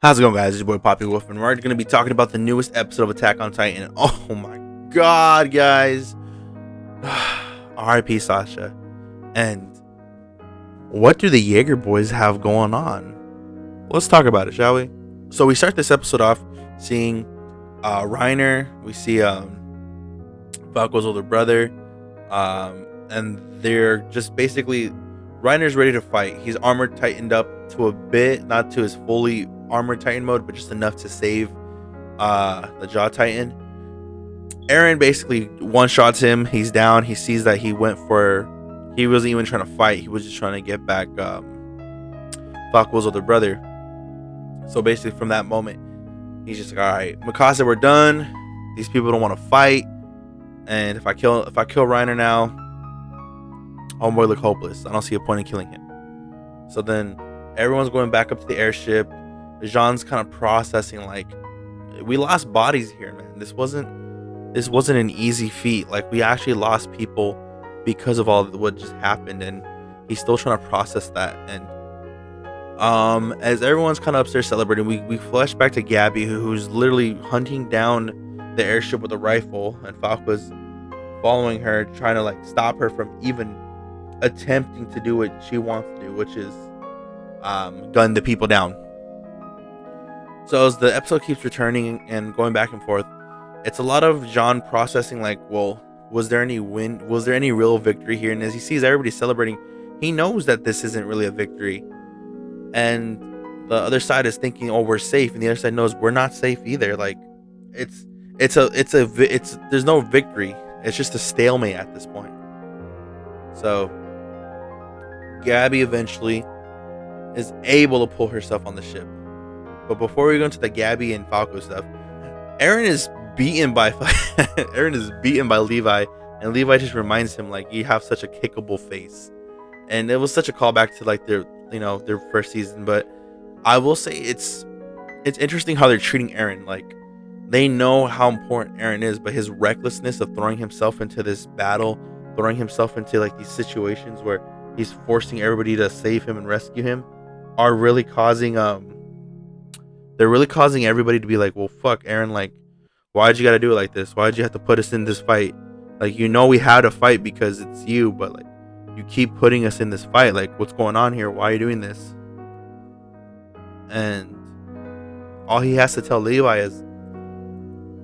How's it going, guys? It's your boy Poppy Wolf, and we're going to be talking about the newest episode of Attack on Titan. Oh my god, guys. R.I.P. Sasha. And what do the Jaeger boys have going on? Let's talk about it, shall we? So we start this episode off seeing Reiner. We see Falco's older brother. And they're just basically... Reiner's ready to fight. He's armored tightened up to a bit, not to his fully armored Titan mode, but just enough to save the Jaw Titan. Eren basically one-shots him. He's down. He sees that he wasn't even trying to fight. He was just trying to get back Falco's older brother. So basically from that moment, he's just like, all right, Mikasa, we're done. These people don't want to fight. And if I kill Reiner now, homeboy look hopeless. I don't see a point in killing him. So then everyone's going back up to the airship. Jean's kind of processing, like, we lost bodies here, man. This wasn't an easy feat. Like, we actually lost people because of all of what just happened, and he's still trying to process that. And as everyone's kind of upstairs celebrating, we flash back to Gabi, who's literally hunting down the airship with a rifle, and Falco's following her, trying to like stop her from even attempting to do what she wants to do, which is gun the people down. So as the episode keeps returning and going back and forth, it's a lot of Jean processing, like, well, was there any win? Was there any real victory here? And as he sees everybody celebrating, he knows that this isn't really a victory. And the other side is thinking, oh, we're safe, and the other side knows we're not safe either. Like, there's no victory. It's just a stalemate at this point. So Gabi eventually is able to pull herself on the ship. But before we go into the Gabi and Falco stuff, Eren is beaten by Levi, and Levi just reminds him, like, you have such a kickable face. And it was such a callback to like their first season. But I will say it's interesting how they're treating Eren. Like, they know how important Eren is, but his recklessness of throwing himself into this battle, throwing himself into like these situations where he's forcing everybody to save him and rescue him, are really causing they're really causing everybody to be like, well, fuck, Eren, like, why'd you gotta do it like this? Why'd you have to put us in this fight? Like, you know we had to fight because it's you, but like, you keep putting us in this fight. Like, what's going on here? Why are you doing this? And all he has to tell Levi is,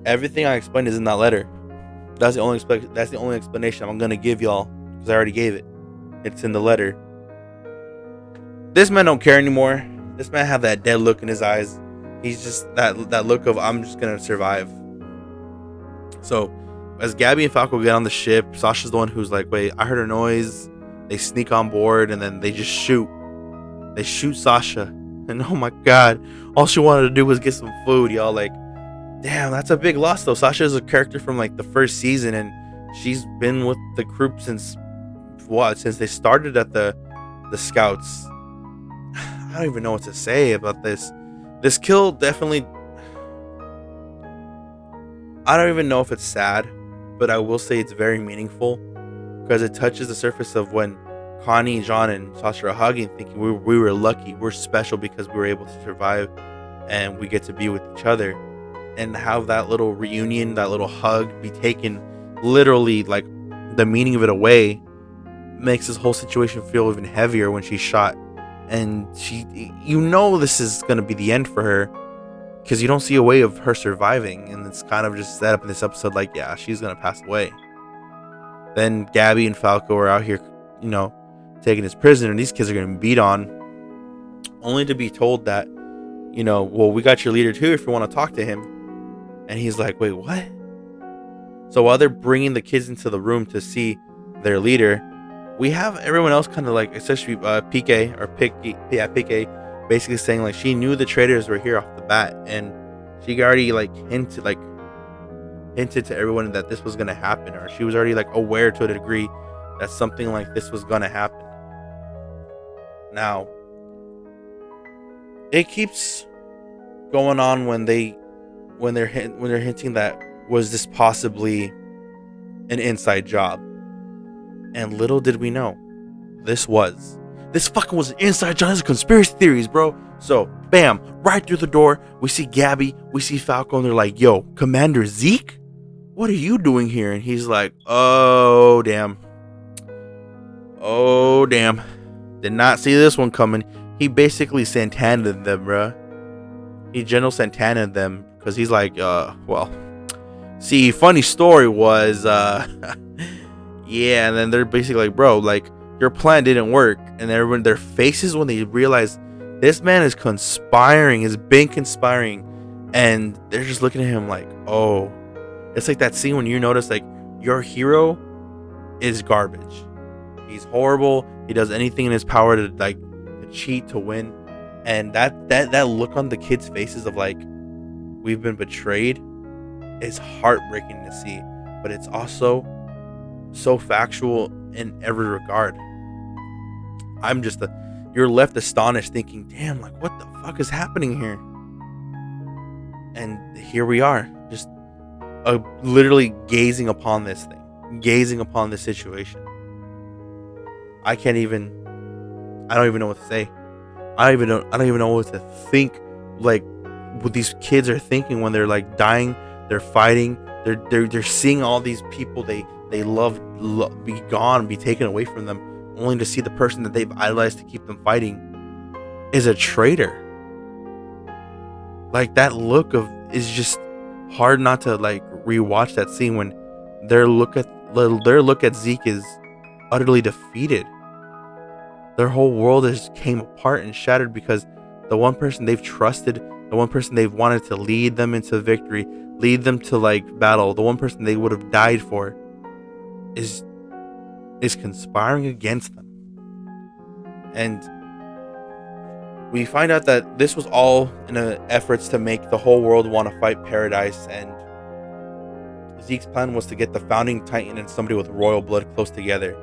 everything I explained is in that letter. That's the only explanation I'm gonna give y'all, because I already gave it. It's in the letter. This man don't care anymore. This man have that dead look in his eyes. He's just that look of, I'm just gonna survive. So as Gabi and Falco get on the ship, Sasha's the one who's like, wait, I heard a noise. They sneak on board, and then they just shoot. They shoot Sasha. And oh my god, all she wanted to do was get some food, y'all. Like, damn, that's a big loss though. Sasha is a character from like the first season, and she's been with the group since they started at the scouts. I don't even know what to say about this. This kill definitely, I don't even know if it's sad, but I will say it's very meaningful, because it touches the surface of when Connie, Jean, and Sasha are hugging, thinking we were lucky, we're special because we were able to survive and we get to be with each other. And have that little reunion, that little hug be taken literally, like, the meaning of it away, makes this whole situation feel even heavier when she's shot. And this is going to be the end for her, because you don't see a way of her surviving. And it's kind of just set up in this episode like, yeah, she's going to pass away. Then Gabi and Falco are out here, taking his prisoner, and these kids are going to be beat on, only to be told that, well, we got your leader too if you want to talk to him. And he's like, wait, what? So while they're bringing the kids into the room to see their leader, we have everyone else kind of like, especially PK, basically saying like she knew the traitors were here off the bat, and she already hinted to everyone that this was going to happen, or she was already like aware to a degree that something like this was going to happen. Now, it keeps going on when they're hinting that, was this possibly an inside job? And little did we know, this fucking was an inside job. This is conspiracy theories, bro. So bam, right through the door. We see Gabi, we see Falco, and they're like, yo, Commander Zeke, what are you doing here? And he's like, oh damn, did not see this one coming. He basically Santana them, bruh. He General Santana them, because he's like, well, see, funny story was, yeah, and then they're basically like, bro, like, your plan didn't work. And everyone, their faces when they realize this man is conspiring, has been conspiring, and they're just looking at him like, oh, it's like that scene when you notice like your hero is garbage. He's horrible. He does anything in his power to like to cheat to win, and that look on the kids' faces of like, we've been betrayed, is heartbreaking to see, but it's also so factual in every regard. You're left astonished thinking, damn, like what the fuck is happening here? And here we are, just literally gazing upon this thing, gazing upon this situation. I don't even know what to say. I don't even know what to think, like what these kids are thinking when they're like dying, they're fighting, they're seeing all these people they love be gone, be taken away from them, only to see the person that they've idolized to keep them fighting is a traitor. Like that look of is just hard not to like rewatch that scene when their look at Zeke is utterly defeated. Their whole world has came apart and shattered because the one person they've trusted, the one person they've wanted to lead them into victory, lead them to like battle, the one person they would have died for is conspiring against them. And we find out that this was all in efforts to make the whole world want to fight Paradise, and Zeke's plan was to get the founding Titan and somebody with royal blood close together.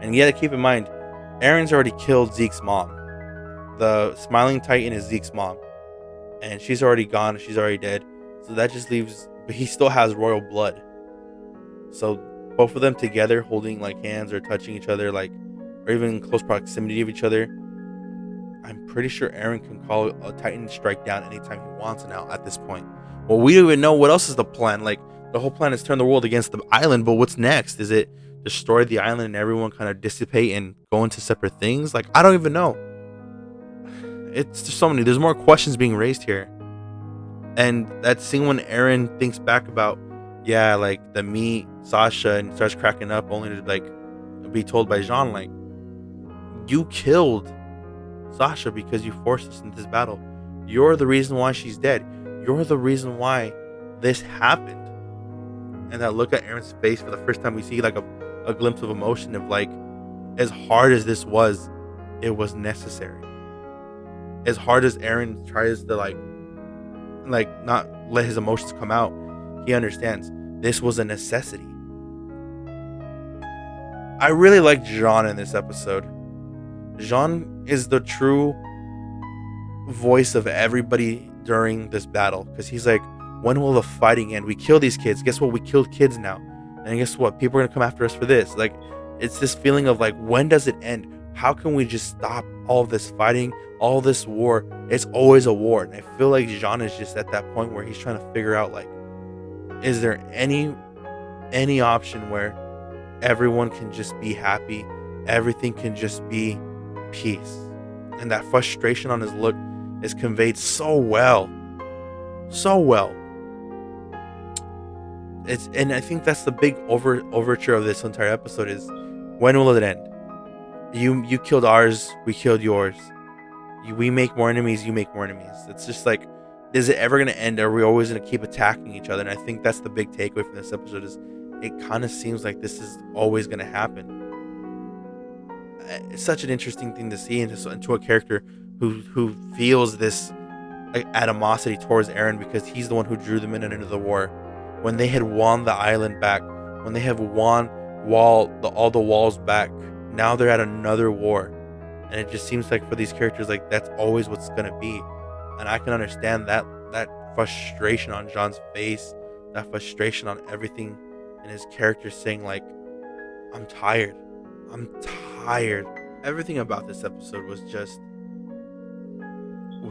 And you gotta keep in mind, Eren's already killed Zeke's mom. The smiling Titan is Zeke's mom, and she's already gone, she's already dead, so that just leaves, but he still has royal blood. So both of them together holding like hands or touching each other, like, or even in close proximity of each other, I'm pretty sure Eren can call a Titan strike down anytime he wants now at this point. Well, we don't even know what else is the plan. Like, the whole plan is turn the world against the island, but what's next? Is it destroy the island and everyone kind of dissipate and go into separate things? Like, I don't even know. It's just so many. There's more questions being raised here. And that scene when Eren thinks back about, yeah, like the meet Sasha and starts cracking up only to like be told by Jean, like, you killed Sasha because you forced us into this battle. You're the reason why she's dead. You're the reason why this happened. And that look at Eren's face for the first time, we see like a glimpse of emotion of like, as hard as this was, it was necessary. As hard as Eren tries to like not let his emotions come out, he understands this was a necessity. I really like Jean in this episode. Jean is the true voice of everybody during this battle, because he's like, when will the fighting end? We kill these kids. Guess what? We killed kids now. And guess what? People are going to come after us for this. Like, it's this feeling of like, when does it end? How can we just stop all this fighting, all this war? It's always a war. And I feel like Jean is just at that point where he's trying to figure out, like, is there any option where everyone can just be happy? Everything can just be peace. And that frustration on his look is conveyed so well. So well. And I think that's the big overture of this entire episode is, when will it end? You killed ours, we killed yours. We make more enemies, you make more enemies. It's just like, is it ever going to end? Are we always going to keep attacking each other? And I think that's the big takeaway from this episode is, it kind of seems like this is always going to happen. It's such an interesting thing to see into a character who feels this like animosity towards Eren, because he's the one who drew them into the war. When they had won the island back, when they have won all the walls back, now they're at another war. And it just seems like for these characters, like, that's always what's gonna be. And I can understand that frustration on Jean's face, that frustration on everything, and his character saying like, I'm tired. Everything about this episode was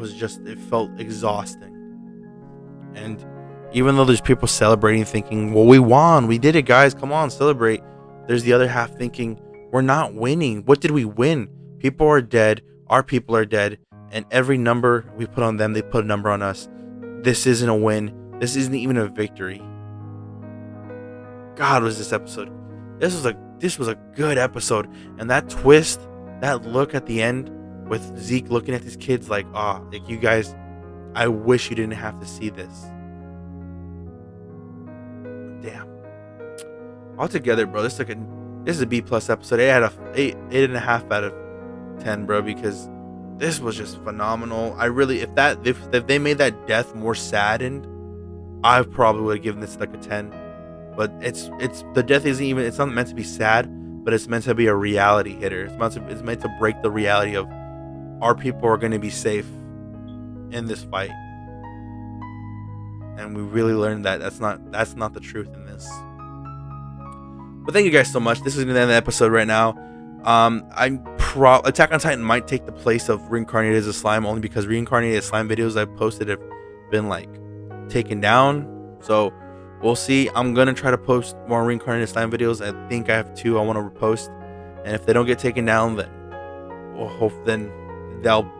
it felt exhausting. And even though there's people celebrating, thinking, well, we won, we did it, guys, come on, celebrate, there's the other half thinking, we're not winning. What did we win? People are dead, our people are dead, and every number we put on them, they put a number on us. This isn't a win. This isn't even a victory. God, was this episode. This was a good episode. And that twist, that look at the end with Zeke looking at his kids like you guys, I wish you didn't have to see this. Damn. Altogether, bro, this is a B+ episode. It had a 8.5 out of 10, bro, because this was just phenomenal. I really, if they made that death more saddened, I probably would have given this like a 10. But it's the death it's not meant to be sad, but it's meant to be a reality hitter. It's meant to break the reality of our people are going to be safe in this fight. And we really learned that that's not the truth in this. But thank you guys so much. This is going to end the episode right now. Attack on Titan might take the place of Reincarnated as a Slime, only because Reincarnated as Slime videos I've posted have been like taken down. So we'll see. I'm gonna try to post more Reincarnated as Slime videos. I think I have 2 I want to repost, and if they don't get taken down, then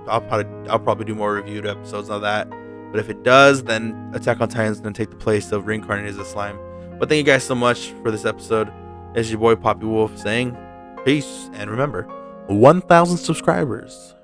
I'll probably do more reviewed episodes of that. But if it does, then Attack on Titan is gonna take the place of Reincarnated as a Slime. But thank you guys so much for this episode. It's your boy Poppy Wolf saying peace, and remember, 1,000 subscribers.